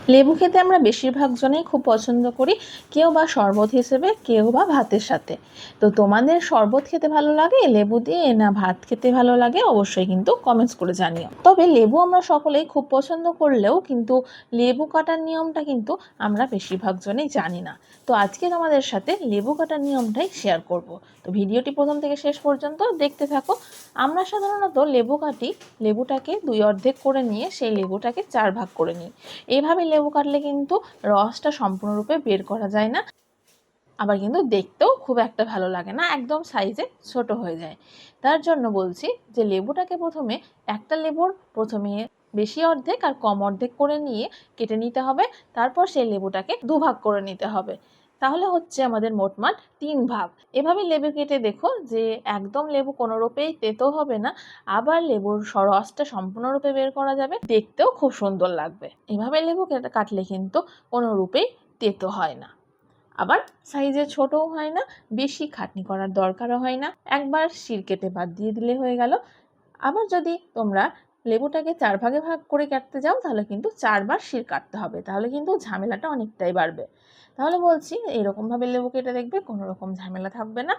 লেবু খেতে আমরা বেশিরভাগ জনেই খুব পছন্দ করি, কেউ বা শরবত হিসেবে, কেউ বা ভাতের সাথে। তো তোমাদের শরবত খেতে ভালো লাগে লেবু দিয়ে, না ভাত খেতে ভালো লাগে, অবশ্যই কিন্তু কমেন্টস করে জানিও। তবে লেবু আমরা সকলেই খুব পছন্দ করলেও কিন্তু লেবু কাটার নিয়মটা কিন্তু আমরা বেশিরভাগ জনেই জানি না। তো আজকে তোমাদের সাথে লেবু কাটার নিয়মটাই শেয়ার করব। তো ভিডিওটি প্রথম থেকে শেষ পর্যন্ত দেখতে থাকো। আমরা সাধারণত লেবু কাটি, লেবুটাকে 2 অর্ধেক করে নিয়ে সেই লেবুটাকে 4 ভাগ করে নিই। এইভাবে লেবু কাটলে কিন্তু রসটা সম্পূর্ণরূপে বের করা যায় না, আবার কিন্তু দেখতেও খুব একটা ভালো লাগে না, একদম সাইজে ছোট হয়ে যায়। তার জন্য বলছি যে লেবুটাকে প্রথমে, একটা লেবুর প্রথমে বেশি অর্ধেক আর কম অর্ধেক করে নিয়ে কেটে নিতে হবে। তারপর সেই লেবুটাকে 2 ভাগ করে নিতে হবে। তাহলে হচ্ছে আমাদের মোটমাট 3 ভাগ। এভাবে লেবু কেটে দেখো যে একদম লেবু কোনোরূপেই তেতো হবে না, আবার লেবুর রসটা সম্পূর্ণরূপে বের করা যাবে, দেখতেও খুব সুন্দর লাগবে। এভাবে লেবু কাটলে কিন্তু কোনোরূপেই তেতো হয় না, আবার সাইজে ছোটও হয় না, বেশি খাটনি করার দরকারও হয় না। একবার শির কেটে বাদ দিয়ে দিলে হয়ে গেল। আবার যদি তোমরা লেবুটাকে 4 ভাগে ভাগ করে কাটতে যাও তাহলে কিন্তু 4 বার শির কাটতে হবে, তাহলে কিন্তু ঝামেলাটা অনেকটাই বাড়বে। তাহলে বলছি এরকমভাবে লেবু কেটে দেখবে, কোনো রকম ঝামেলা থাকবে না।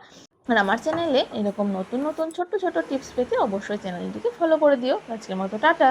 আর আমার চ্যানেলে এরকম নতুন নতুন ছোট্ট ছোট্ট টিপস পেতে অবশ্যই চ্যানেলটিকে ফলো করে দিও। আজকের মতো টাটা।